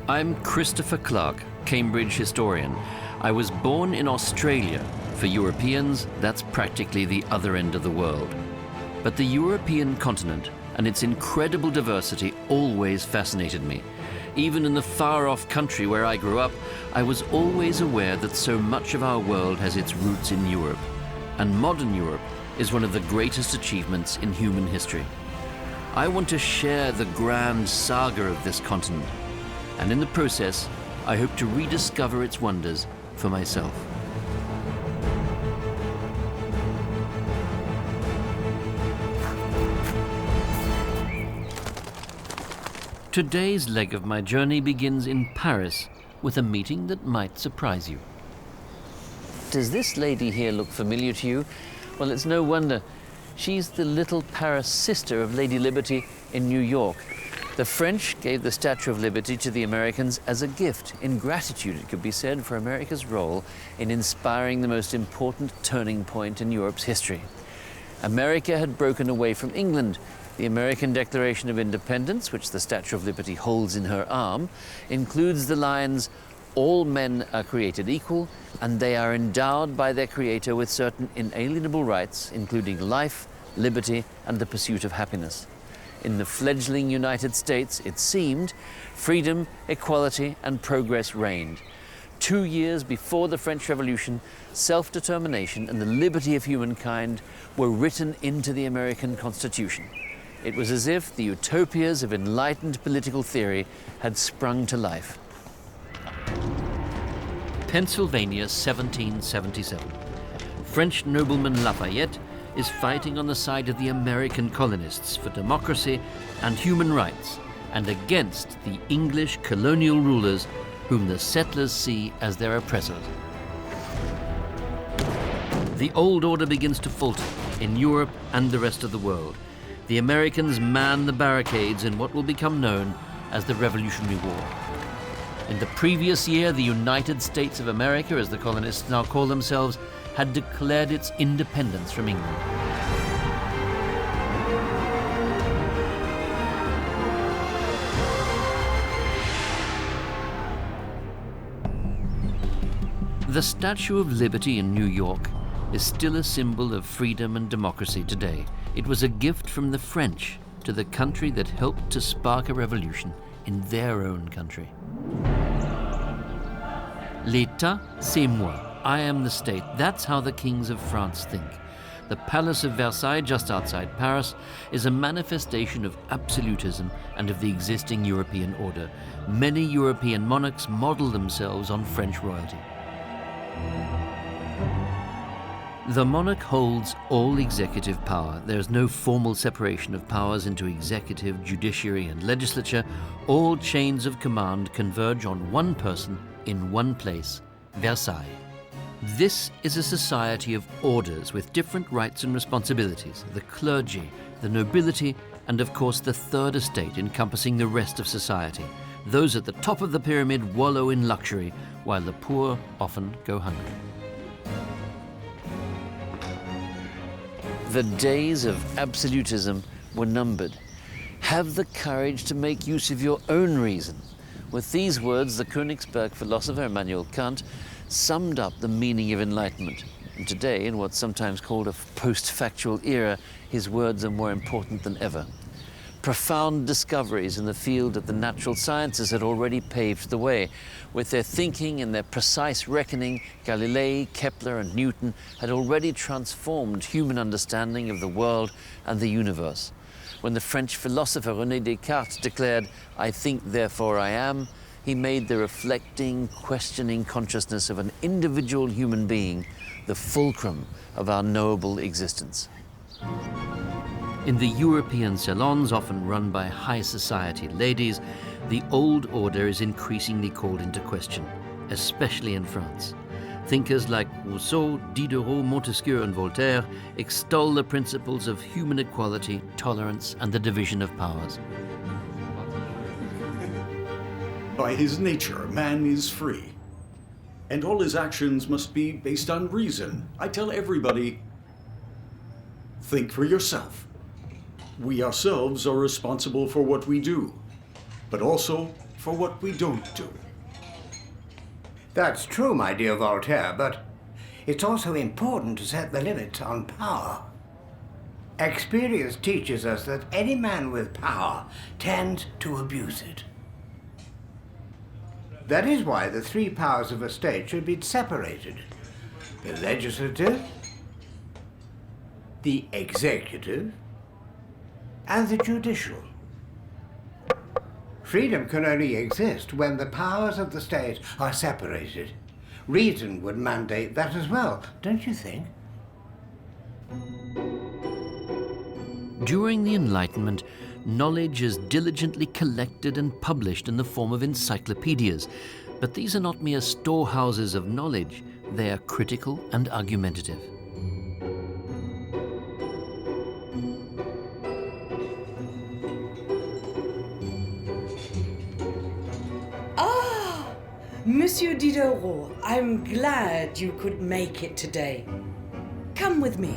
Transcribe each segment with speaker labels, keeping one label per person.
Speaker 1: I'm Christopher Clark, Cambridge historian. I was born in Australia. For Europeans, that's practically the other end of the world. But the European continent and its incredible diversity always fascinated me. Even in the far-off country where I grew up, I was always aware that so much of our world has its roots in Europe. And modern Europe is one of the greatest achievements in human history. I want to share the grand saga of this continent, and in the process, I hope to rediscover its wonders for myself. Today's leg of my journey begins in Paris with a meeting that might surprise you. Does this lady here look familiar to you? Well, it's no wonder. She's the little Paris sister of Lady Liberty in New York. The French gave the Statue of Liberty to the Americans as a gift, in gratitude, it could be said, for America's role in inspiring the most important turning point in Europe's history. America had broken away from England. The American Declaration of Independence, which the Statue of Liberty holds in her arm, includes the lines, "All men are created equal, and they are endowed by their Creator with certain inalienable rights, including life, liberty, and the pursuit of happiness." In the fledgling United States, it seemed, freedom, equality, and progress reigned. 2 years before the French Revolution, self-determination and the liberty of humankind were written into the American Constitution. It was as if the utopias of enlightened political theory had sprung to life. Pennsylvania, 1777. French nobleman Lafayette is fighting on the side of the American colonists for democracy and human rights, and against the English colonial rulers whom the settlers see as their oppressors. The old order begins to falter in Europe and the rest of the world. The Americans man the barricades in what will become known as the Revolutionary War. In the previous year, the United States of America, as the colonists now call themselves, had declared its independence from England. The Statue of Liberty in New York is still a symbol of freedom and democracy today. It was a gift from the French to the country that helped to spark a revolution in their own country. L'État, c'est moi. I am the state. That's how the kings of France think. The Palace of Versailles, just outside Paris, is a manifestation of absolutism and of the existing European order. Many European monarchs model themselves on French royalty. The monarch holds all executive power. There's no formal separation of powers into executive, judiciary, and legislature. All chains of command converge on one person in one place, Versailles. This is a society of orders with different rights and responsibilities, the clergy, the nobility, and of course the third estate encompassing the rest of society. Those at the top of the pyramid wallow in luxury, while the poor often go hungry. The days of absolutism were numbered. Have the courage to make use of your own reason. With these words, the Königsberg philosopher Immanuel Kant summed up the meaning of enlightenment. And today, in what's sometimes called a post-factual era, his words are more important than ever. Profound discoveries in the field of the natural sciences had already paved the way. With their thinking and their precise reckoning, Galilei, Kepler, and Newton had already transformed human understanding of the world and the universe. When the French philosopher René Descartes declared, "I think, therefore I am," he made the reflecting, questioning consciousness of an individual human being the fulcrum of our knowable existence. In the European salons, often run by high society ladies, the old order is increasingly called into question, especially in France. Thinkers like Rousseau, Diderot, Montesquieu, and Voltaire extol the principles of human equality, tolerance, and the division of powers.
Speaker 2: By his nature, man is free, and all his actions must be based on reason. I tell everybody, think for yourself. We ourselves are responsible for what we do, but also for what we don't do.
Speaker 3: That's true, my dear Voltaire, but it's also important to set the limits on power. Experience teaches us that any man with power tends to abuse it. That is why the three powers of a state should be separated: the legislative, the executive, and the judicial. Freedom can only exist when the powers of the state are separated. Reason would mandate that as well, don't you think?
Speaker 1: During the Enlightenment, knowledge is diligently collected and published in the form of encyclopedias. But these are not mere storehouses of knowledge, they are critical and argumentative.
Speaker 4: Monsieur Diderot, I'm glad you could make it today. Come with me.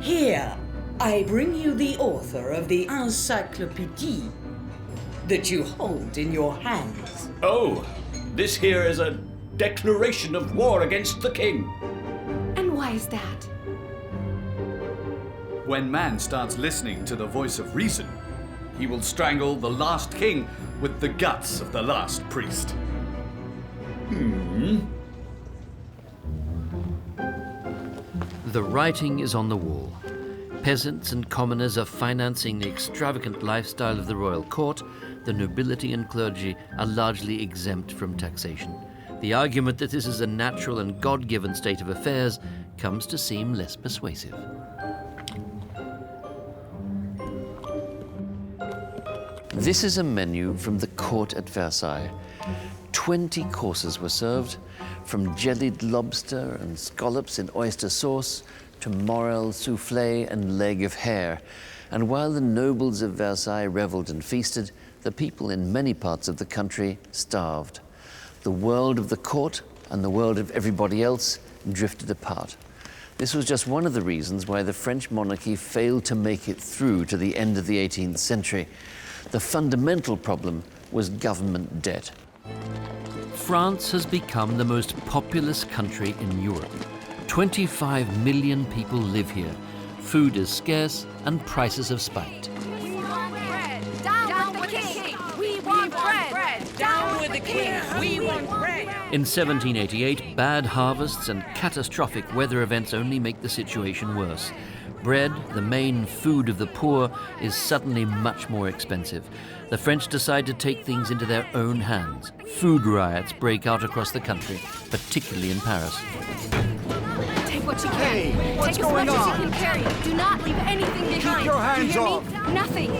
Speaker 4: Here, I bring you the author of the encyclopédie that you hold in your hands.
Speaker 2: Oh, this here is a declaration of war against the king.
Speaker 5: And why is that?
Speaker 2: When man starts listening to the voice of reason, he will strangle the last king with the guts of the last priest.
Speaker 1: The writing is on the wall. Peasants and commoners are financing the extravagant lifestyle of the royal court. The nobility and clergy are largely exempt from taxation. The argument that this is a natural and God-given state of affairs comes to seem less persuasive. This is a menu from the court at Versailles. 20 courses were served, from jellied lobster and scallops in oyster sauce to morel soufflé and leg of hare. And while the nobles of Versailles reveled and feasted, the people in many parts of the country starved. The world of the court and the world of everybody else drifted apart. This was just one of the reasons why the French monarchy failed to make it through to the end of the 18th century. The fundamental problem was government debt. France has become the most populous country in Europe. 25 million people live here. Food is scarce and prices have spiked.
Speaker 5: We want bread. Down with the king. We want bread.
Speaker 4: Down with the king. We want bread.
Speaker 1: In 1788, bad harvests and catastrophic weather events only make the situation worse. Bread, the main food of the poor, is suddenly much more expensive. The French decide to take things into their own hands. Food riots break out across the country, particularly in Paris.
Speaker 5: Take what you can.
Speaker 3: Hey, what's
Speaker 5: Take as
Speaker 3: going
Speaker 5: much as you
Speaker 3: on?
Speaker 5: can carry. Do not leave anything behind.
Speaker 3: Keep your hands
Speaker 5: Do you hear
Speaker 3: off.
Speaker 5: me? Nothing.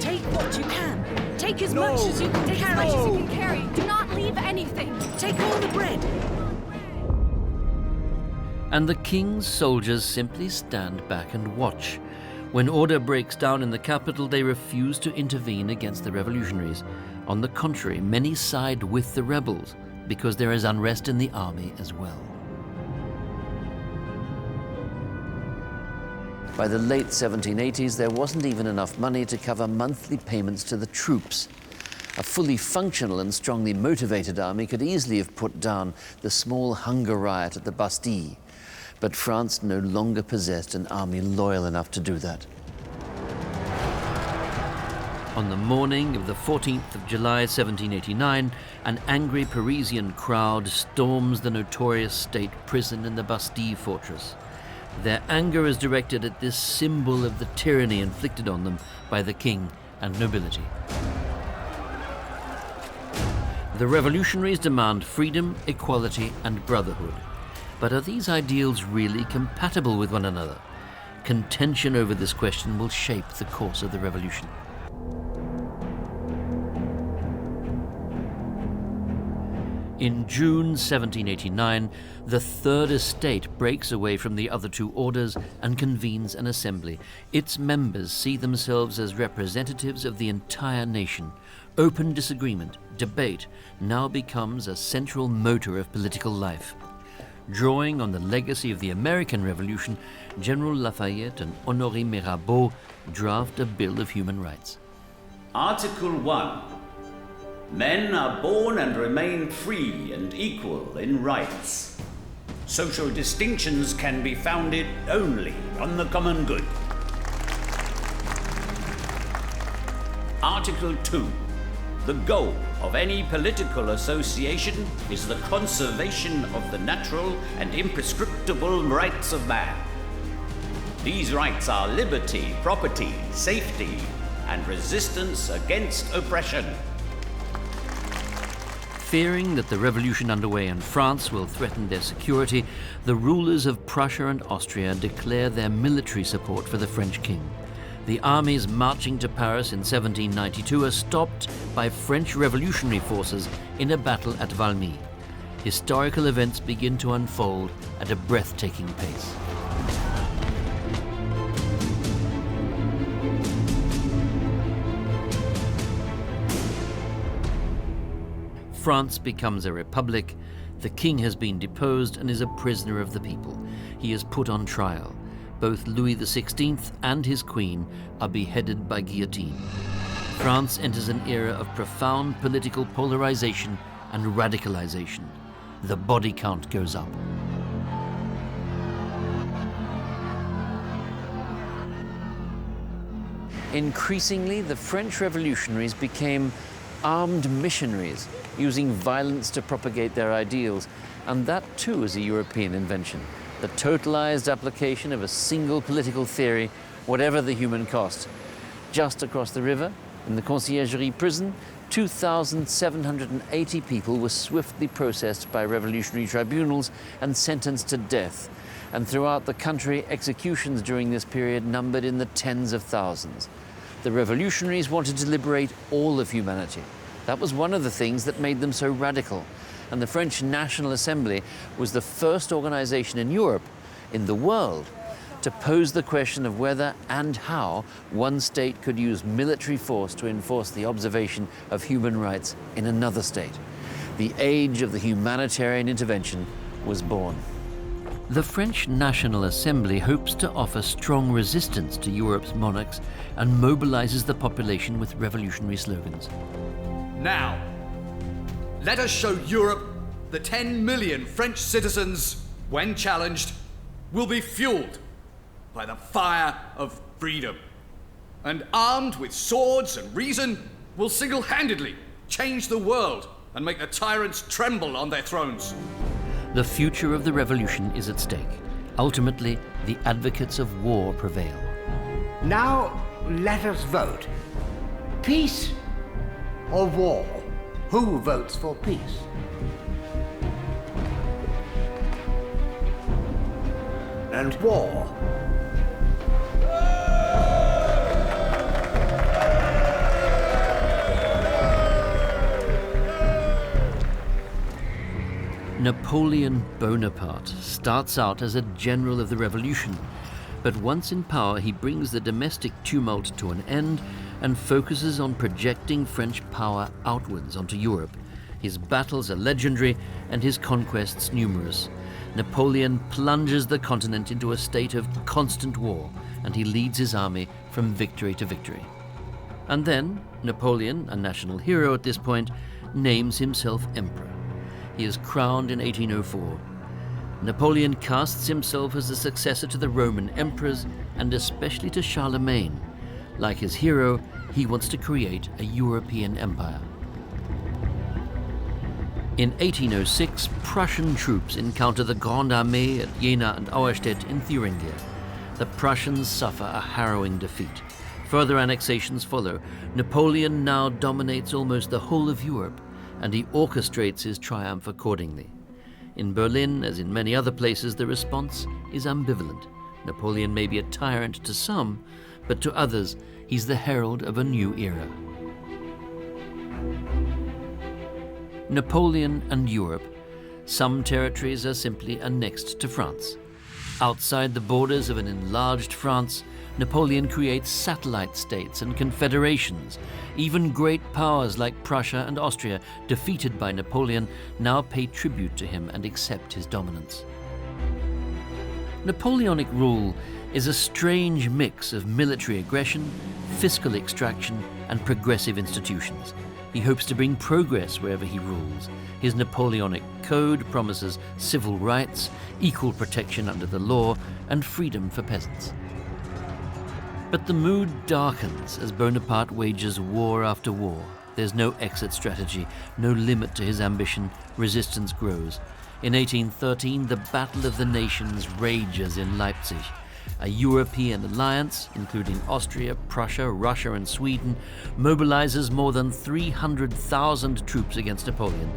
Speaker 4: Take what you can. Take as
Speaker 3: No.
Speaker 4: much as you can
Speaker 5: Take as much as
Speaker 4: carry.
Speaker 5: you can carry. Do not leave anything.
Speaker 4: Take all the bread.
Speaker 1: And the king's soldiers simply stand back and watch. When order breaks down in the capital, they refuse to intervene against the revolutionaries. On the contrary, many side with the rebels because there is unrest in the army as well. By the late 1780s, there wasn't even enough money to cover monthly payments to the troops. A fully functional and strongly motivated army could easily have put down the small hunger riot at the Bastille. But France no longer possessed an army loyal enough to do that. On the morning of the 14th of July 1789, an angry Parisian crowd storms the notorious state prison in the Bastille fortress. Their anger is directed at this symbol of the tyranny inflicted on them by the king and nobility. The revolutionaries demand freedom, equality, and brotherhood. But are these ideals really compatible with one another? Contention over this question will shape the course of the revolution. In June 1789, the Third Estate breaks away from the other two orders and convenes an assembly. Its members see themselves as representatives of the entire nation. Open disagreement, debate, now becomes a central motor of political life. Drawing on the legacy of the American Revolution, General Lafayette and Honoré Mirabeau draft a Bill of Human Rights.
Speaker 6: Article 1. Men are born and remain free and equal in rights. Social distinctions can be founded only on the common good. Article 2. The goal of any political association is the conservation of the natural and imprescriptible rights of man. These rights are liberty, property, safety, and resistance against oppression.
Speaker 1: Fearing that the revolution underway in France will threaten their security, the rulers of Prussia and Austria declare their military support for the French king. The armies marching to Paris in 1792 are stopped by French revolutionary forces in a battle at Valmy. Historical events begin to unfold at a breathtaking pace. France becomes a republic, the king has been deposed and is a prisoner of the people. He is put on trial. Both Louis XVI and his queen are beheaded by guillotine. France enters an era of profound political polarization and radicalization. The body count goes up. Increasingly, the French revolutionaries became armed missionaries, using violence to propagate their ideals, and that too is a European invention, the totalized application of a single political theory, whatever the human cost. Just across the river, in the Conciergerie prison, 2,780 people were swiftly processed by revolutionary tribunals and sentenced to death. And throughout the country, executions during this period numbered in the tens of thousands. The revolutionaries wanted to liberate all of humanity. That was one of the things that made them so radical. And the French National Assembly was the first organization in Europe, in the world, to pose the question of whether and how one state could use military force to enforce the observation of human rights in another state. The age of the humanitarian intervention was born. The French National Assembly hopes to offer strong resistance to Europe's monarchs and mobilizes the population with revolutionary slogans.
Speaker 7: Now, let us show Europe the 10 million French citizens, when challenged, will be fueled by the fire of freedom, and armed with swords and reason, will single-handedly change the world and make the tyrants tremble on their thrones.
Speaker 1: The future of the revolution is at stake. Ultimately, the advocates of war prevail.
Speaker 3: Now, let us vote. Peace or war? Who votes for peace? And war?
Speaker 1: Napoleon Bonaparte starts out as a general of the revolution, but once in power he brings the domestic tumult to an end and focuses on projecting French power outwards onto Europe. His battles are legendary and his conquests numerous. Napoleon plunges the continent into a state of constant war, and he leads his army from victory to victory. And then, Napoleon, a national hero at this point, names himself emperor. He is crowned in 1804. Napoleon casts himself as the successor to the Roman emperors, and especially to Charlemagne. Like his hero, he wants to create a European empire. In 1806, Prussian troops encounter the Grande Armée at Jena and Auerstedt in Thuringia. The Prussians suffer a harrowing defeat. Further annexations follow. Napoleon now dominates almost the whole of Europe, and he orchestrates his triumph accordingly. In Berlin, as in many other places, the response is ambivalent. Napoleon may be a tyrant to some, but to others, he's the herald of a new era. Napoleon and Europe. Some territories are simply annexed to France. Outside the borders of an enlarged France, Napoleon creates satellite states and confederations. Even great powers like Prussia and Austria, defeated by Napoleon, now pay tribute to him and accept his dominance. Napoleonic rule is a strange mix of military aggression, fiscal extraction, and progressive institutions. He hopes to bring progress wherever he rules. His Napoleonic Code promises civil rights, equal protection under the law, and freedom for peasants. But the mood darkens as Bonaparte wages war after war. There's no exit strategy, no limit to his ambition. Resistance grows. In 1813, the Battle of the Nations rages in Leipzig. A European alliance, including Austria, Prussia, Russia, and Sweden, mobilizes more than 300,000 troops against Napoleon.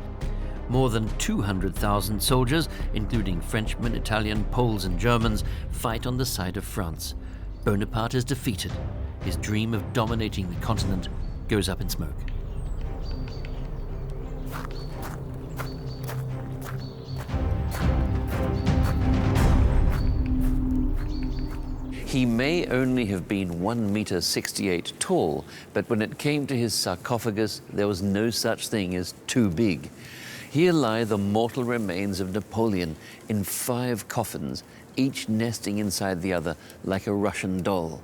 Speaker 1: More than 200,000 soldiers, including Frenchmen, Italian, Poles, and Germans, fight on the side of France. Bonaparte is defeated. His dream of dominating the continent goes up in smoke. He may only have been 1.68 meters tall, but when it came to his sarcophagus, there was no such thing as too big. Here lie the mortal remains of Napoleon in 5 coffins, each nesting inside the other like a Russian doll,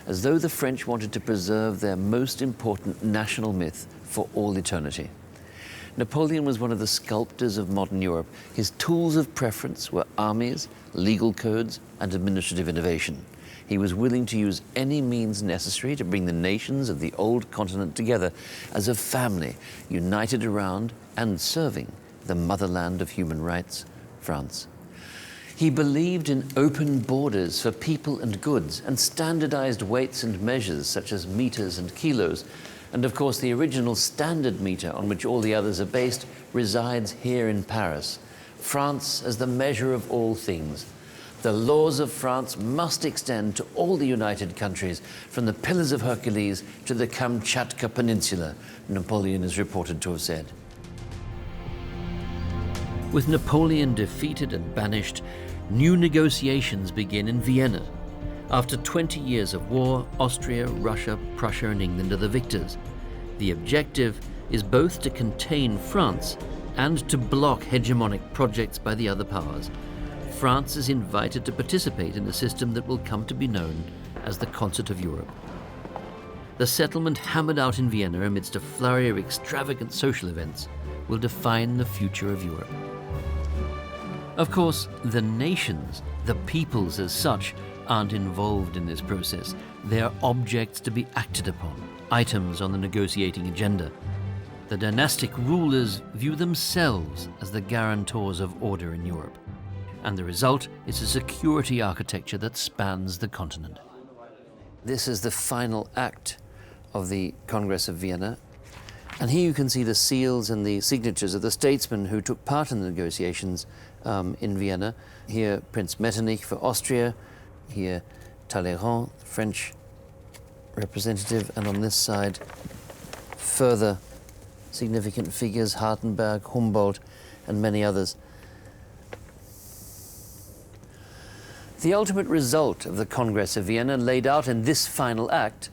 Speaker 1: as though the French wanted to preserve their most important national myth for all eternity. Napoleon was one of the sculptors of modern Europe. His tools of preference were armies, legal codes, and administrative innovation. He was willing to use any means necessary to bring the nations of the old continent together as a family, united around and serving the motherland of human rights, France. He believed in open borders for people and goods and standardized weights and measures such as meters and kilos. And of course, the original standard meter on which all the others are based resides here in Paris. France as the measure of all things. The laws of France must extend to all the United Countries, from the Pillars of Hercules to the Kamchatka Peninsula, Napoleon is reported to have said. With Napoleon defeated and banished, new negotiations begin in Vienna. After 20 years of war, Austria, Russia, Prussia, and England are the victors. The objective is both to contain France and to block hegemonic projects by the other powers. France is invited to participate in a system that will come to be known as the Concert of Europe. The settlement hammered out in Vienna amidst a flurry of extravagant social events will define the future of Europe. Of course, the nations, the peoples as such, aren't involved in this process. They are objects to be acted upon, items on the negotiating agenda. The dynastic rulers view themselves as the guarantors of order in Europe. And the result is a security architecture that spans the continent. This is the final act of the Congress of Vienna. And here you can see the seals and the signatures of the statesmen who took part in the negotiations in Vienna. Here, Prince Metternich for Austria. Here, Talleyrand, French representative. And on this side, further significant figures, Hartenberg, Humboldt, and many others. The ultimate result of the Congress of Vienna, laid out in this final act,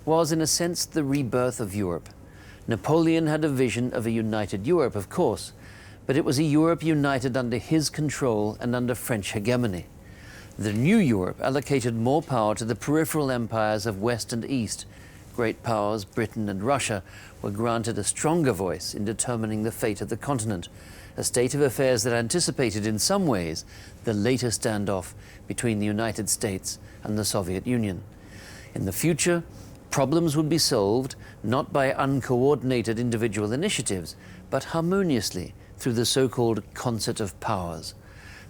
Speaker 1: was in a sense the rebirth of Europe. Napoleon had a vision of a united Europe, of course, but it was a Europe united under his control and under French hegemony. The new Europe allocated more power to the peripheral empires of West and East. Great powers, Britain and Russia, were granted a stronger voice in determining the fate of the continent, a state of affairs that anticipated in some ways the later standoff between the United States and the Soviet Union. In the future, problems would be solved not by uncoordinated individual initiatives, but harmoniously through the so-called concert of powers.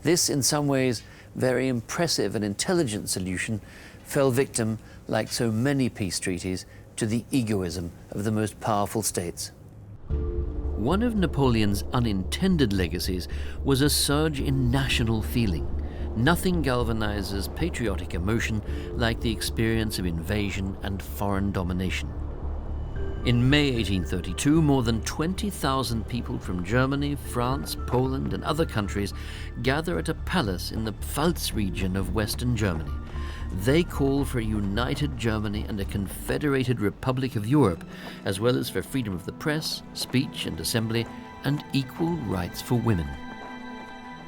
Speaker 1: This, in some ways, very impressive and intelligent solution fell victim, like so many peace treaties, to the egoism of the most powerful states. One of Napoleon's unintended legacies was a surge in national feeling. Nothing galvanizes patriotic emotion like the experience of invasion and foreign domination. In May 1832, more than 20,000 people from Germany, France, Poland, and other countries gather at a palace in the Pfalz region of Western Germany. They call for a united Germany and a confederated Republic of Europe, as well as for freedom of the press, speech and assembly, and equal rights for women.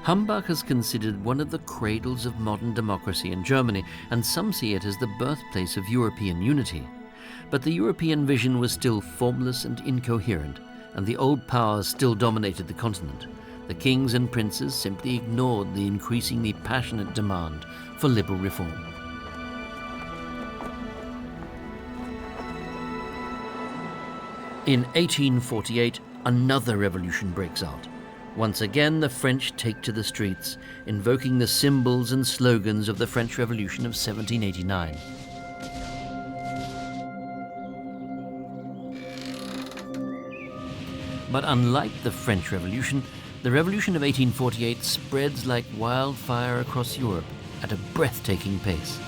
Speaker 1: Humbach is considered one of the cradles of modern democracy in Germany, and some see it as the birthplace of European unity. But the European vision was still formless and incoherent, and the old powers still dominated the continent. The kings and princes simply ignored the increasingly passionate demand for liberal reform. In 1848, another revolution breaks out. Once again, the French take to the streets, invoking the symbols and slogans of the French Revolution of 1789. But unlike the French Revolution, the Revolution of 1848 spreads like wildfire across Europe at a breathtaking pace.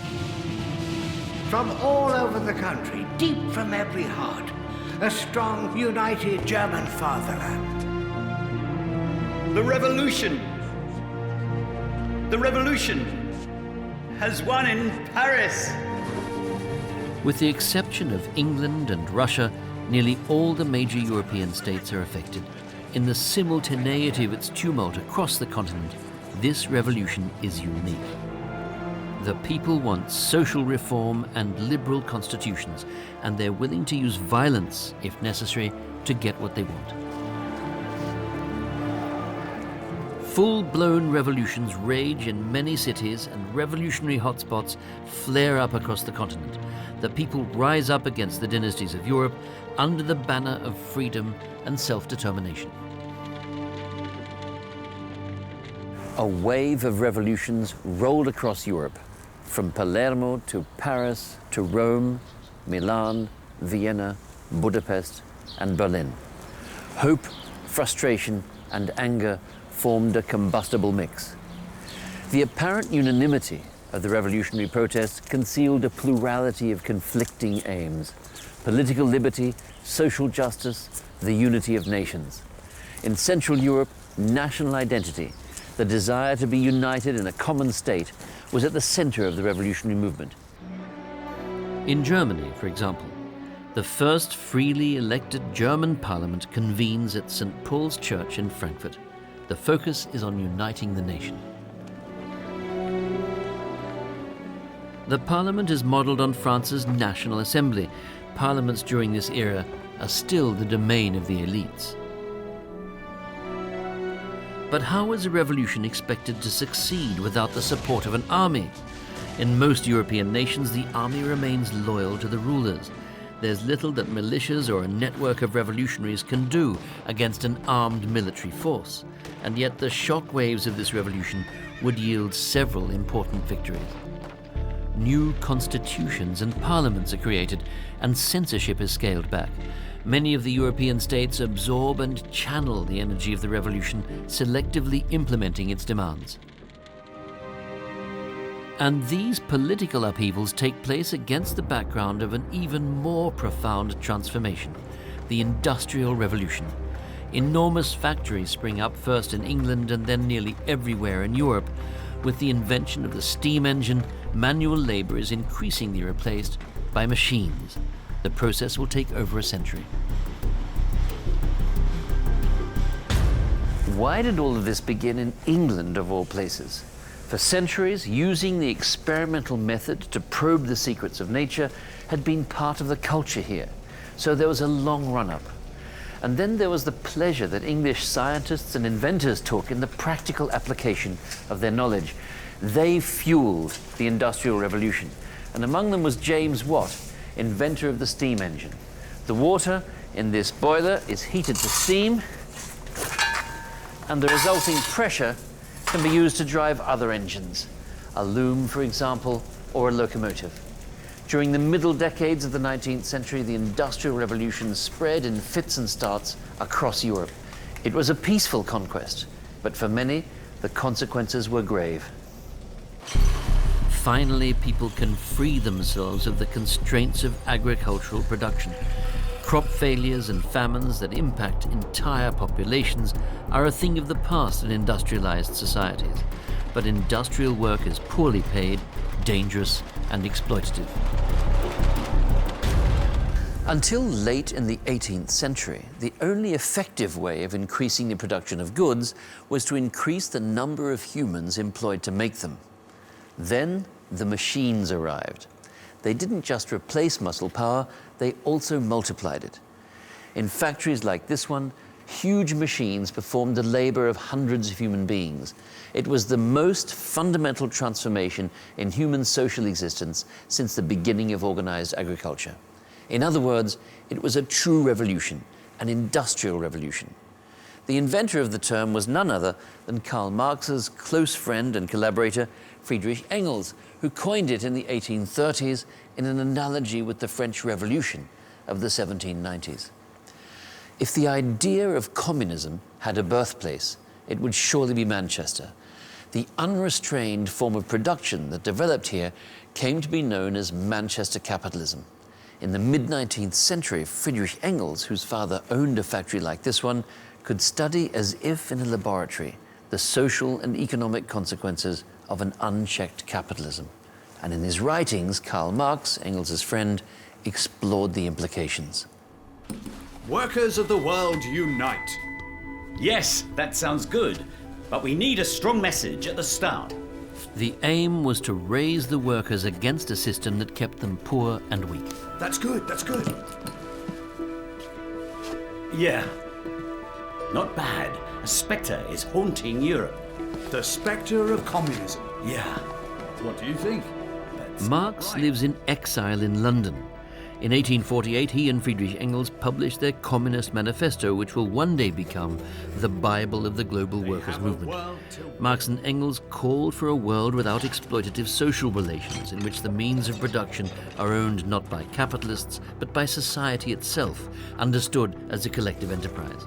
Speaker 3: From all over the country, deep from every heart, a strong, united German fatherland.
Speaker 6: The revolution has won in Paris.
Speaker 1: With the exception of England and Russia, nearly all the major European states are affected. In the simultaneity of its tumult across the continent, this revolution is unique. The people want social reform and liberal constitutions, and they're willing to use violence, if necessary, to get what they want. Full-blown revolutions rage in many cities, and revolutionary hotspots flare up across the continent. The people rise up against the dynasties of Europe under the banner of freedom and self-determination. A wave of revolutions rolled across Europe, from Palermo to Paris to Rome, Milan, Vienna, Budapest, and Berlin. Hope, frustration, and anger formed a combustible mix. The apparent unanimity of the revolutionary protests concealed a plurality of conflicting aims: political liberty, social justice, the unity of nations. In Central Europe, national identity, the desire to be united in a common state, was at the center of the revolutionary movement. In Germany, for example, the first freely elected German parliament convenes at St. Paul's Church in Frankfurt. The focus is on uniting the nation. The parliament is modeled on France's National Assembly. Parliaments during this era are still the domain of the elites. But how is a revolution expected to succeed without the support of an army? In most European nations, the army remains loyal to the rulers. There's little that militias or a network of revolutionaries can do against an armed military force. And yet the shock waves of this revolution would yield several important victories. New constitutions and parliaments are created, and censorship is scaled back. Many of the European states absorb and channel the energy of the revolution, selectively implementing its demands. And these political upheavals take place against the background of an even more profound transformation: the Industrial Revolution. Enormous factories spring up first in England and then nearly everywhere in Europe. With the invention of the steam engine, manual labor is increasingly replaced by machines. The process will take over a century. Why did all of this begin in England, of all places? For centuries, using the experimental method to probe the secrets of nature had been part of the culture here. So there was a long run-up. And then there was the pleasure that English scientists and inventors took in the practical application of their knowledge. They fueled the Industrial Revolution. And among them was James Watt, inventor of the steam engine. The water in this boiler is heated to steam, and the resulting pressure can be used to drive other engines, a loom, for example, or a locomotive. During the middle decades of the 19th century, the Industrial Revolution spread in fits and starts across Europe. It was a peaceful conquest, but for many, the consequences were grave. Finally, people can free themselves of the constraints of agricultural production. Crop failures and famines that impact entire populations are a thing of the past in industrialized societies. But industrial work is poorly paid, dangerous, and exploitative. Until late in the 18th century, the only effective way of increasing the production of goods was to increase the number of humans employed to make them. Then the machines arrived. They didn't just replace muscle power, they also multiplied it. In factories like this one, huge machines performed the labor of hundreds of human beings. It was the most fundamental transformation in human social existence since the beginning of organized agriculture. In other words, it was a true revolution, an industrial revolution. The inventor of the term was none other than Karl Marx's close friend and collaborator, Friedrich Engels, who coined it in the 1830s in an analogy with the French Revolution of the 1790s. If the idea of communism had a birthplace, it would surely be Manchester. The unrestrained form of production that developed here came to be known as Manchester capitalism. In the mid-19th century, Friedrich Engels, whose father owned a factory like this one, could study as if in a laboratory the social and economic consequences of an unchecked capitalism. And in his writings, Karl Marx, Engels' friend, explored the implications.
Speaker 7: Workers of the world unite.
Speaker 6: Yes, that sounds good, but we need a strong message at the start.
Speaker 1: The aim was to raise the workers against a system that kept them poor and weak.
Speaker 7: That's good, that's good.
Speaker 6: Yeah. Not bad. A spectre is haunting Europe.
Speaker 7: The spectre of communism.
Speaker 6: Yeah.
Speaker 7: What do you think?
Speaker 1: Marx lives in exile in London. In 1848, he and Friedrich Engels published their Communist Manifesto, which will one day become the Bible of the global workers' movement. Marx and Engels called for a world without exploitative social relations, in which the means of production are owned not by capitalists, but by society itself, understood as a collective enterprise.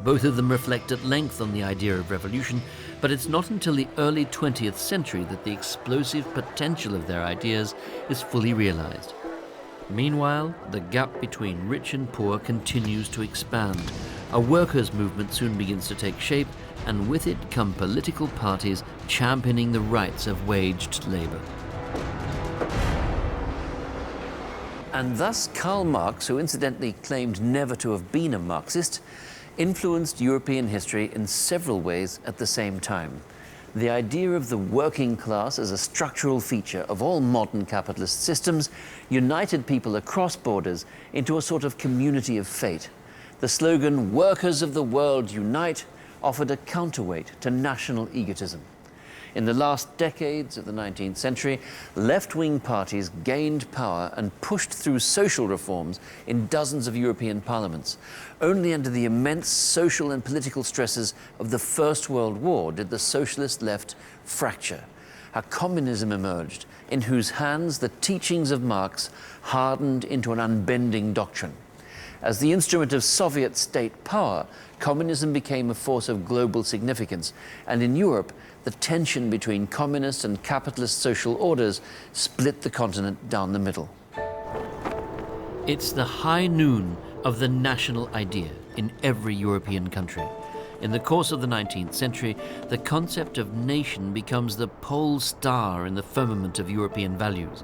Speaker 1: Both of them reflect at length on the idea of revolution, but it's not until the early 20th century that the explosive potential of their ideas is fully realized. Meanwhile, the gap between rich and poor continues to expand. A workers' movement soon begins to take shape, and with it come political parties championing the rights of waged labor. And thus Karl Marx, who incidentally claimed never to have been a Marxist, influenced European history in several ways at the same time. The idea of the working class as a structural feature of all modern capitalist systems united people across borders into a sort of community of fate. The slogan, "Workers of the world unite," offered a counterweight to national egotism. In the last decades of the 19th century, left-wing parties gained power and pushed through social reforms in dozens of European parliaments. Only under the immense social and political stresses of the First World War did the socialist left fracture. A communism emerged, in whose hands the teachings of Marx hardened into an unbending doctrine. As the instrument of Soviet state power, communism became a force of global significance, and in Europe, the tension between communist and capitalist social orders split the continent down the middle. It's the high noon of the national idea in every European country. In the course of the 19th century, the concept of nation becomes the pole star in the firmament of European values.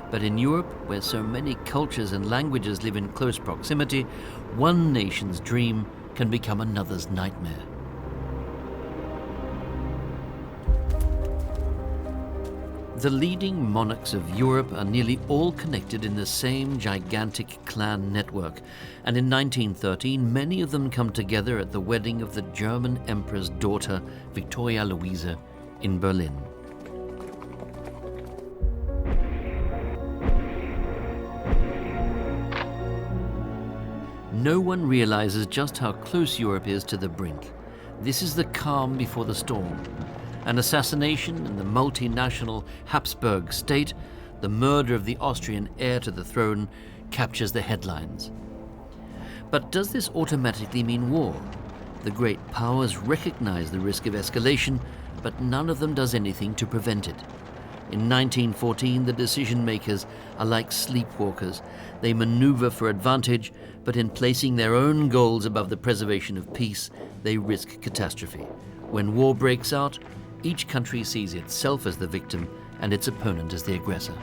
Speaker 1: But in Europe, where so many cultures and languages live in close proximity, one nation's dream can become another's nightmare. The leading monarchs of Europe are nearly all connected in the same gigantic clan network, and in 1913 many of them come together at the wedding of the German Emperor's daughter, Victoria Louisa, in Berlin. No one realizes just how close Europe is to the brink. This is the calm before the storm. An assassination in the multinational Habsburg state, the murder of the Austrian heir to the throne, captures the headlines. But does this automatically mean war? The great powers recognize the risk of escalation, but none of them does anything to prevent it. In 1914, the decision-makers are like sleepwalkers. They maneuver for advantage, but in placing their own goals above the preservation of peace, they risk catastrophe. When war breaks out, each country sees itself as the victim and its opponent as the aggressor.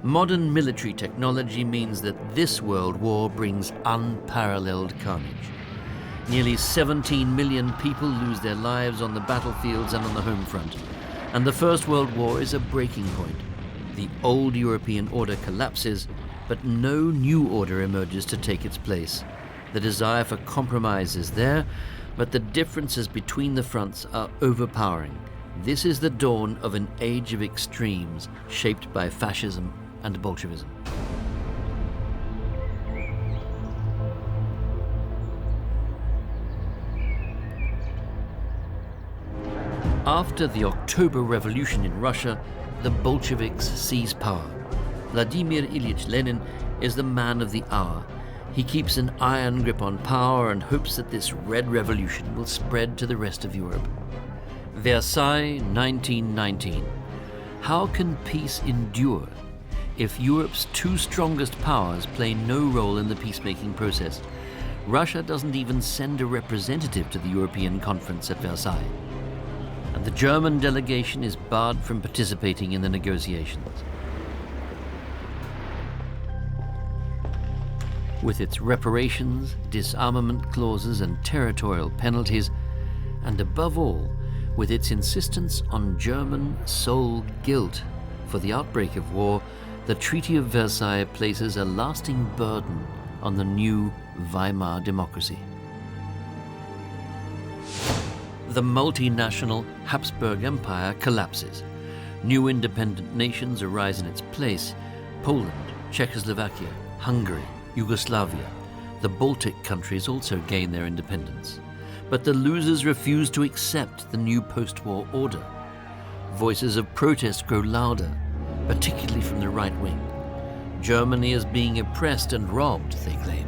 Speaker 1: Modern military technology means that this world war brings unparalleled carnage. Nearly 17 million people lose their lives on the battlefields and on the home front. And the First World War is a breaking point. The old European order collapses, but no new order emerges to take its place. The desire for compromise is there, but the differences between the fronts are overpowering. This is the dawn of an age of extremes shaped by fascism and Bolshevism. After the October Revolution in Russia, the Bolsheviks seize power. Vladimir Ilyich Lenin is the man of the hour. He keeps an iron grip on power and hopes that this Red Revolution will spread to the rest of Europe. Versailles, 1919. How can peace endure if Europe's two strongest powers play no role in the peacemaking process? Russia doesn't even send a representative to the European Conference at Versailles. And the German delegation is barred from participating in the negotiations. With its reparations, disarmament clauses, and territorial penalties, and above all, with its insistence on German sole guilt for the outbreak of war, the Treaty of Versailles places a lasting burden on the new Weimar democracy. The multinational Habsburg Empire collapses. New independent nations arise in its place: Poland, Czechoslovakia, Hungary, Yugoslavia. The Baltic countries also gain their independence. But the losers refuse to accept the new post-war order. Voices of protest grow louder, particularly from the right wing. Germany is being oppressed and robbed, they claim.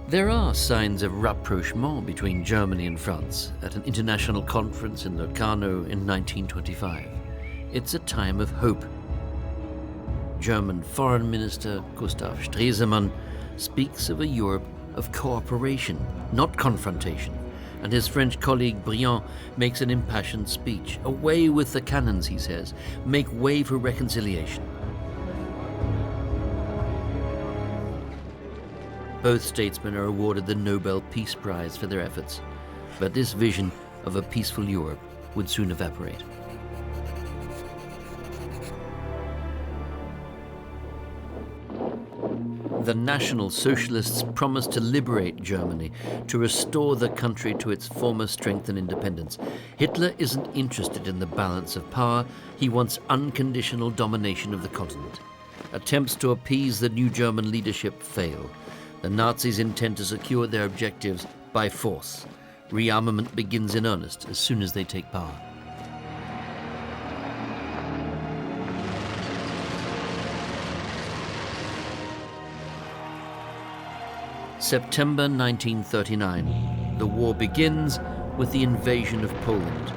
Speaker 1: There are signs of rapprochement between Germany and France at an international conference in Locarno in 1925. It's a time of hope. German Foreign Minister Gustav Stresemann speaks of a Europe of cooperation, not confrontation, and his French colleague Brilliance makes an impassioned speech. Away with the cannons, he says. Make way for reconciliation. Both statesmen are awarded the Nobel Peace Prize for their efforts, but this vision of a peaceful Europe would soon evaporate. The National Socialists promised to liberate Germany, to restore the country to its former strength and independence. Hitler isn't interested in the balance of power. He wants unconditional domination of the continent. Attempts to appease the new German leadership fail. The Nazis intend to secure their objectives by force. Rearmament begins in earnest as soon as they take power. September 1939. The war begins with the invasion of Poland.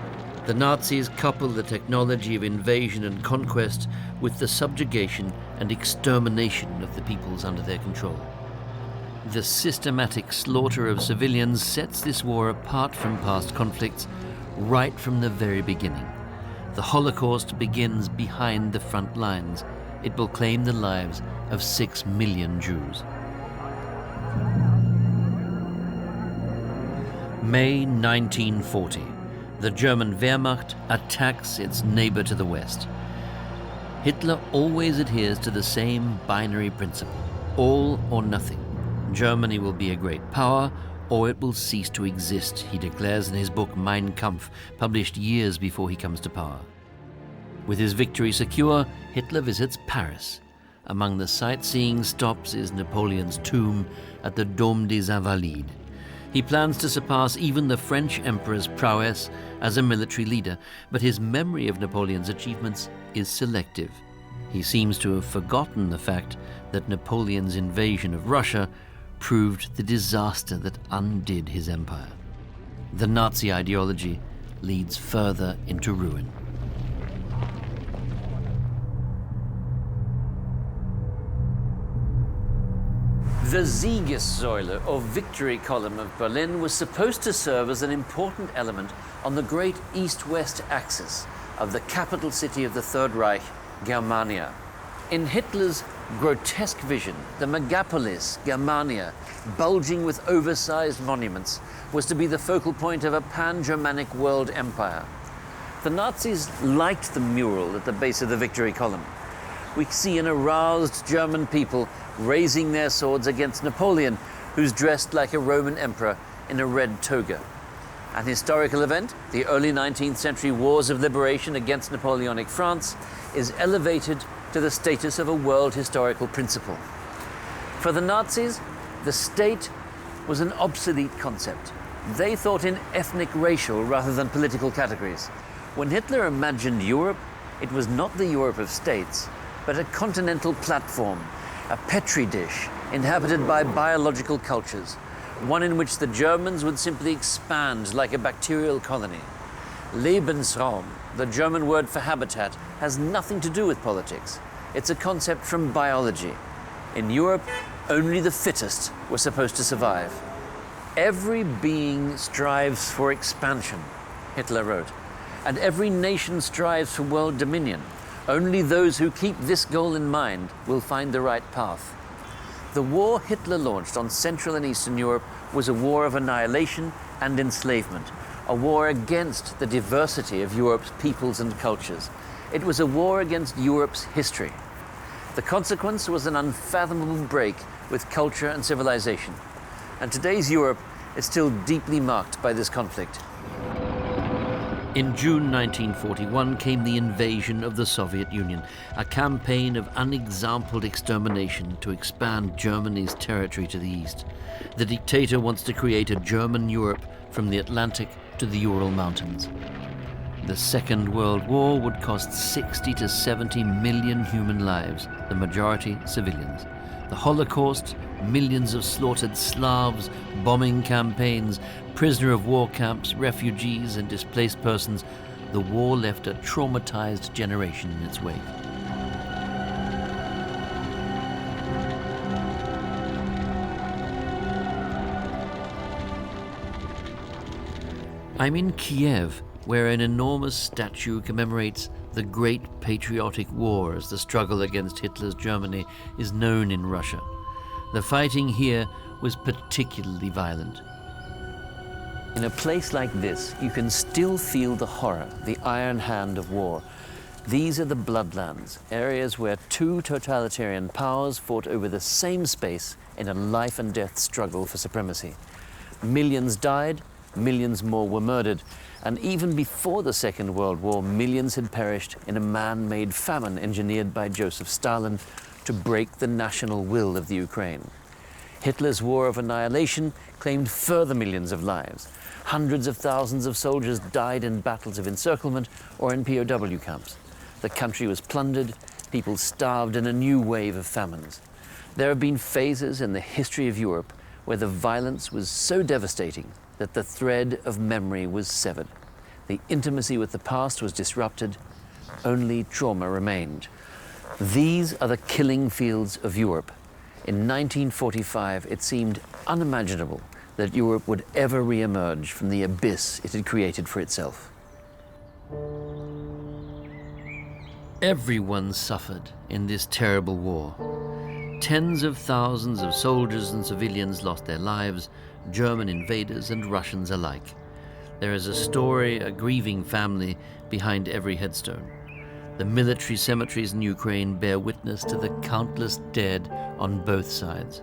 Speaker 1: The Nazis couple the technology of invasion and conquest with the subjugation and extermination of the peoples under their control. The systematic slaughter of civilians sets this war apart from past conflicts right from the very beginning. The Holocaust begins behind the front lines. It will claim the lives of 6 million Jews. May 1940. The German Wehrmacht attacks its neighbor to the west. Hitler always adheres to the same binary principle: all or nothing. Germany will be a great power, or it will cease to exist, he declares in his book Mein Kampf, published years before he comes to power. With his victory secure, Hitler visits Paris. Among the sightseeing stops is Napoleon's tomb at the Dôme des Invalides. He plans to surpass even the French emperor's prowess as a military leader, but his memory of Napoleon's achievements is selective. He seems to have forgotten the fact that Napoleon's invasion of Russia proved the disaster that undid his empire. The Nazi ideology leads further into ruin. The Siegessäule, or victory column of Berlin, was supposed to serve as an important element on the great east-west axis of the capital city of the Third Reich, Germania. In Hitler's grotesque vision, the megapolis, Germania, bulging with oversized monuments, was to be the focal point of a pan-Germanic world empire. The Nazis liked the mural at the base of the victory column. We see an aroused German people raising their swords against Napoleon, who's dressed like a Roman emperor in a red toga. An historical event, the early 19th century wars of liberation against Napoleonic France, is elevated to the status of a world historical principle. For the Nazis, the state was an obsolete concept. They thought in ethnic, racial, rather than political categories. When Hitler imagined Europe, it was not the Europe of states, but a continental platform, a petri dish inhabited by biological cultures, one in which the Germans would simply expand like a bacterial colony. Lebensraum, the German word for habitat, has nothing to do with politics. It's a concept from biology. In Europe, only the fittest were supposed to survive. Every being strives for expansion, Hitler wrote, and every nation strives for world dominion. Only those who keep this goal in mind will find the right path. The war Hitler launched on Central and Eastern Europe was a war of annihilation and enslavement, a war against the diversity of Europe's peoples and cultures. It was a war against Europe's history. The consequence was an unfathomable break with culture and civilization. And today's Europe is still deeply marked by this conflict. In June 1941 came the invasion of the Soviet Union, a campaign of unexampled extermination to expand Germany's territory to the east. The dictator wants to create a German Europe from the Atlantic to the Ural Mountains. The Second World War would cost 60 to 70 million human lives, the majority civilians. The Holocaust, millions of slaughtered Slavs, bombing campaigns, prisoner of war camps, refugees and displaced persons, the war left a traumatized generation in its wake. I'm in Kiev, where an enormous statue commemorates the Great Patriotic War, as the struggle against Hitler's Germany is known in Russia. The fighting here was particularly violent. In a place like this, you can still feel the horror, the iron hand of war. These are the Bloodlands, areas where two totalitarian powers fought over the same space in a life and death struggle for supremacy. Millions died, millions more were murdered, and even before the Second World War, millions had perished in a man-made famine engineered by Joseph Stalin to break the national will of the Ukraine. Hitler's war of annihilation claimed further millions of lives. Hundreds of thousands of soldiers died in battles of encirclement or in POW camps. The country was plundered, people starved, and a new wave of famines. There have been phases in the history of Europe where the violence was so devastating that the thread of memory was severed. The intimacy with the past was disrupted. Only trauma remained. These are the killing fields of Europe. In 1945, it seemed unimaginable that Europe would ever re-emerge from the abyss it had created for itself. Everyone suffered in this terrible war. Tens of thousands of soldiers and civilians lost their lives, German invaders and Russians alike. There is a story, a grieving family behind every headstone. The military cemeteries in Ukraine bear witness to the countless dead on both sides.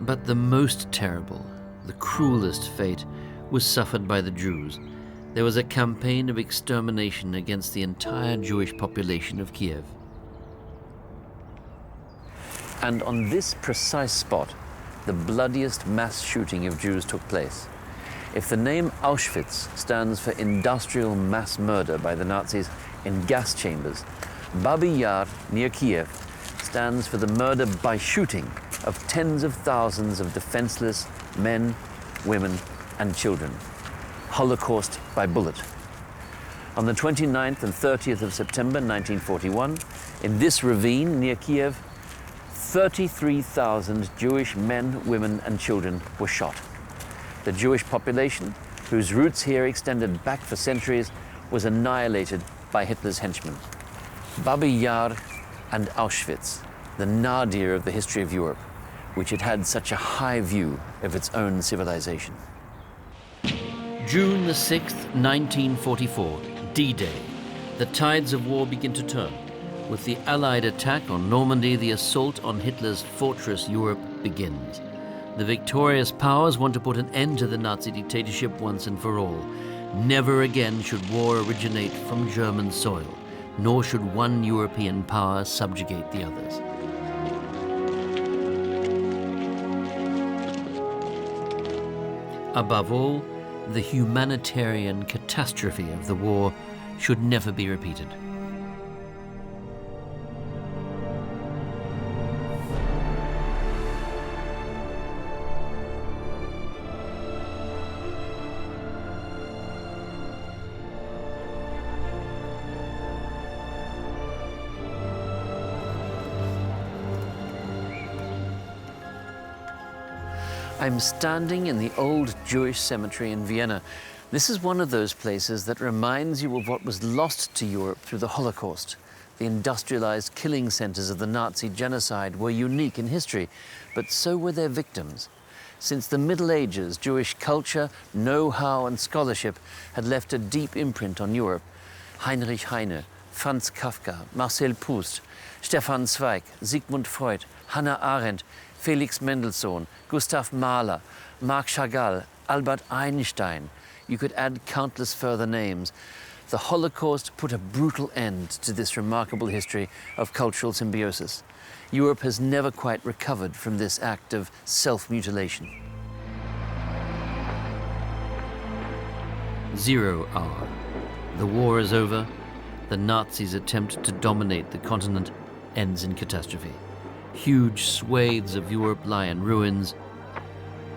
Speaker 1: But the most terrible, the cruelest fate was suffered by the Jews. There was a campaign of extermination against the entire Jewish population of Kiev. And on this precise spot, the bloodiest mass shooting of Jews took place. If the name Auschwitz stands for industrial mass murder by the Nazis in gas chambers, Babi Yar, near Kiev, stands for the murder by shooting of tens of thousands of defenseless men, women, and children. Holocaust by bullet. On the 29th and 30th of September 1941, in this ravine near Kiev, 33,000 Jewish men, women, and children were shot. The Jewish population, whose roots here extended back for centuries, was annihilated by Hitler's henchmen. Babi Yar and Auschwitz, the nadir of the history of Europe, which had had such a high view of its own civilization. June the 6th, 1944, D-Day. The tides of war begin to turn. With the Allied attack on Normandy, the assault on Hitler's fortress Europe begins. The victorious powers want to put an end to the Nazi dictatorship once and for all. Never again should war originate from German soil, nor should one European power subjugate the others. Above all, the humanitarian catastrophe of the war should never be repeated. I'm standing in the old Jewish cemetery in Vienna. This is one of those places that reminds you of what was lost to Europe through the Holocaust. The industrialized killing centers of the Nazi genocide were unique in history, but so were their victims. Since the Middle Ages, Jewish culture, know-how, and scholarship had left a deep imprint on Europe. Heinrich Heine, Franz Kafka, Marcel Proust, Stefan Zweig, Sigmund Freud, Hannah Arendt, Felix Mendelssohn, Gustav Mahler, Marc Chagall, Albert Einstein. You could add countless further names. The Holocaust put a brutal end to this remarkable history of cultural symbiosis. Europe has never quite recovered from this act of self-mutilation. 0 hour. The war is over. The Nazis' attempt to dominate the continent ends in catastrophe. Huge swathes of Europe lie in ruins.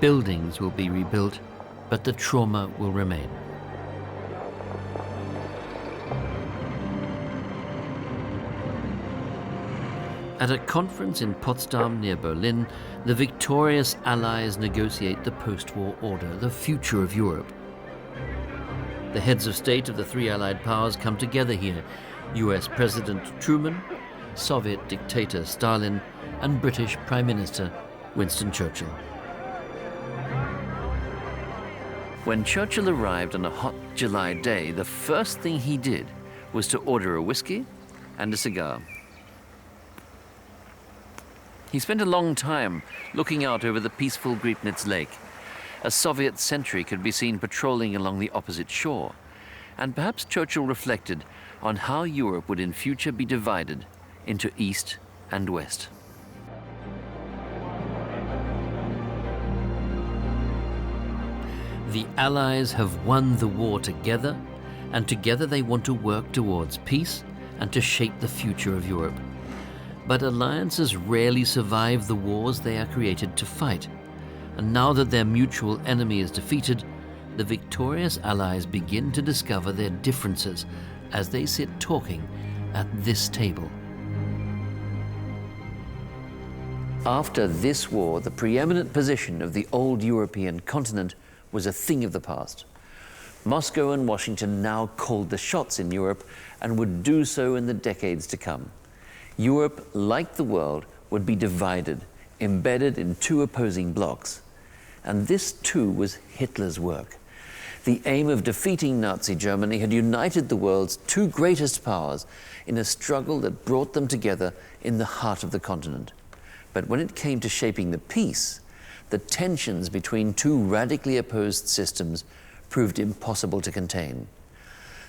Speaker 1: Buildings will be rebuilt, but the trauma will remain. At a conference in Potsdam near Berlin, the victorious Allies negotiate the post-war order, the future of Europe. The heads of state of the three Allied powers come together here: US President Truman, Soviet dictator Stalin, and British Prime Minister Winston Churchill. When Churchill arrived on a hot July day, the first thing he did was to order a whiskey and a cigar. He spent a long time looking out over the peaceful Griebnitz Lake. A Soviet sentry could be seen patrolling along the opposite shore. And perhaps Churchill reflected on how Europe would in future be divided into East and West. The Allies have won the war together, and together they want to work towards peace and to shape the future of Europe. But alliances rarely survive the wars they are created to fight. And now that their mutual enemy is defeated, the victorious Allies begin to discover their differences as they sit talking at this table. After this war, the preeminent position of the old European continent was a thing of the past. Moscow and Washington now called the shots in Europe and would do so in the decades to come. Europe, like the world, would be divided, embedded in two opposing blocs. And this too was Hitler's work. The aim of defeating Nazi Germany had united the world's two greatest powers in a struggle that brought them together in the heart of the continent. But when it came to shaping the peace, the tensions between two radically opposed systems proved impossible to contain.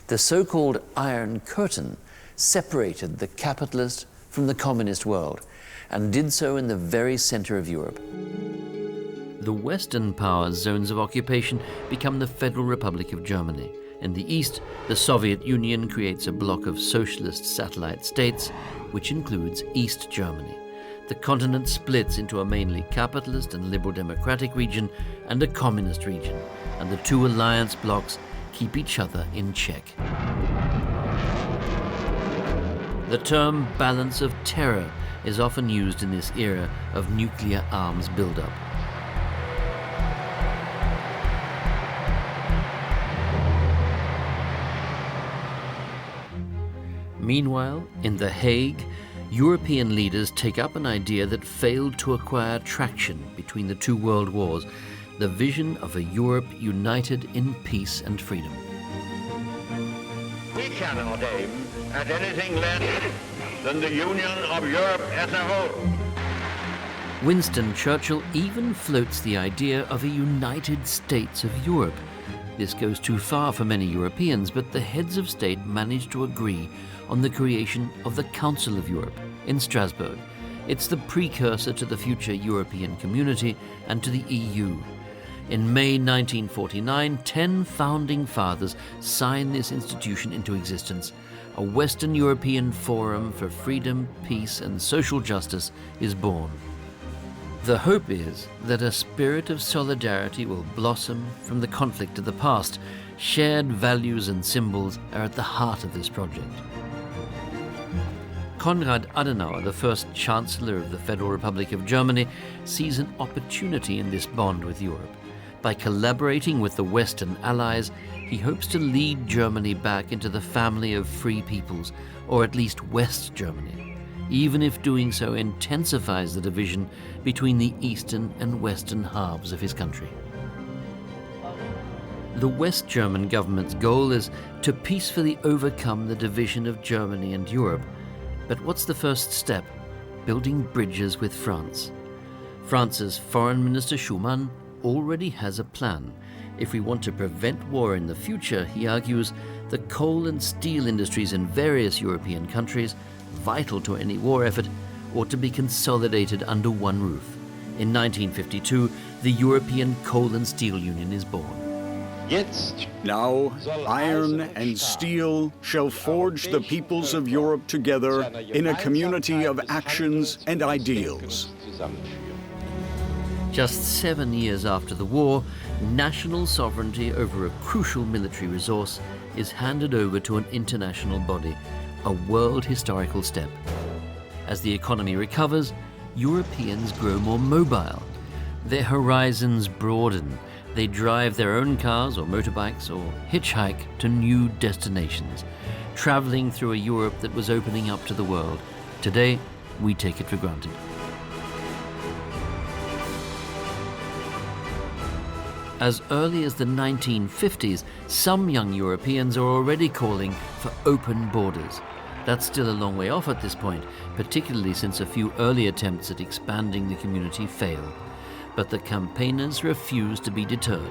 Speaker 1: The so-called Iron Curtain separated the capitalist from the communist world, and did so in the very center of Europe. The Western powers' zones of occupation become the Federal Republic of Germany. In the east, the Soviet Union creates a bloc of socialist satellite states, which includes East Germany. The continent splits into a mainly capitalist and liberal democratic region and a communist region, and the two alliance blocs keep each other in check. The term balance of terror is often used in this era of nuclear arms buildup. Meanwhile, in The Hague, European leaders take up an idea that failed to acquire traction between the two world wars, the vision of a Europe united in peace and freedom.
Speaker 8: We cannot aim at anything less than the union of Europe as a whole.
Speaker 1: Winston Churchill even floats the idea of a United States of Europe. This goes too far for many Europeans, but the heads of state managed to agree on the creation of the Council of Europe in Strasbourg. It's the precursor to the future European Community and to the EU. In May 1949, 10 founding fathers signed this institution into existence. A Western European Forum for Freedom, Peace and Social Justice is born. The hope is that a spirit of solidarity will blossom from the conflict of the past. Shared values and symbols are at the heart of this project. Konrad Adenauer, the first Chancellor of the Federal Republic of Germany, sees an opportunity in this bond with Europe. By collaborating with the Western allies, he hopes to lead Germany back into the family of free peoples, or at least West Germany, even if doing so intensifies the division between the eastern and western halves of his country. The West German government's goal is to peacefully overcome the division of Germany and Europe. But what's the first step? Building bridges with France. France's Foreign Minister Schuman already has a plan. If we want to prevent war in the future, he argues, the coal and steel industries in various European countries, vital to any war effort, ought to be consolidated under one roof. In 1952, the European Coal and Steel Union is born.
Speaker 2: Now, iron and steel shall forge the peoples of Europe together in a community of actions and ideals.
Speaker 1: Just 7 years after the war, national sovereignty over a crucial military resource is handed over to an international body, a world historical step. As the economy recovers, Europeans grow more mobile. Their horizons broaden. They drive their own cars or motorbikes or hitchhike to new destinations, traveling through a Europe that was opening up to the world. Today, we take it for granted. As early as the 1950s, some young Europeans are already calling for open borders. That's still a long way off at this point, particularly since a few early attempts at expanding the community fail. But the campaigners refuse to be deterred.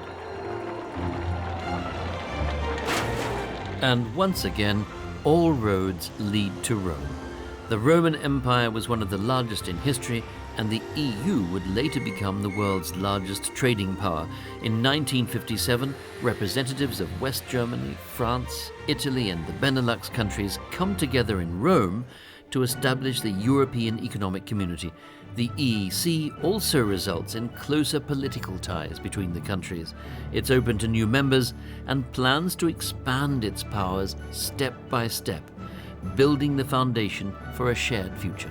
Speaker 1: And once again, all roads lead to Rome. The Roman Empire was one of the largest in history, and the EU would later become the world's largest trading power. In 1957, representatives of West Germany, France, Italy, and the Benelux countries come together in Rome to establish the European Economic Community. The EEC also results in closer political ties between the countries. It's open to new members and plans to expand its powers step by step, building the foundation for a shared future.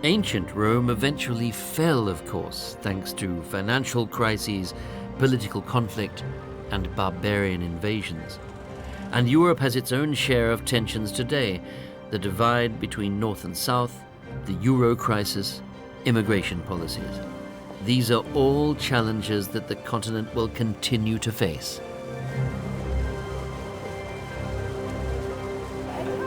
Speaker 1: Ancient Rome eventually fell, of course, thanks to financial crises, political conflict, and barbarian invasions. And Europe has its own share of tensions today, the divide between North and South, the Euro crisis, immigration policies. These are all challenges that the continent will continue to face.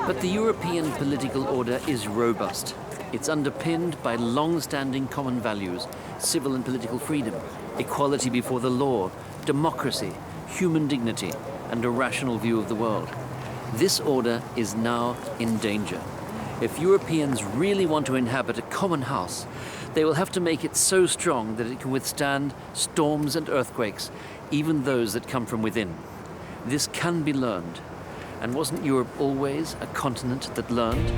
Speaker 1: But the European political order is robust. It's underpinned by long-standing common values, civil and political freedom, equality before the law, democracy, human dignity, and a rational view of the world. This order is now in danger. If Europeans really want to inhabit a common house, they will have to make it so strong that it can withstand storms and earthquakes, even those that come from within. This can be learned. And wasn't Europe always a continent that learned?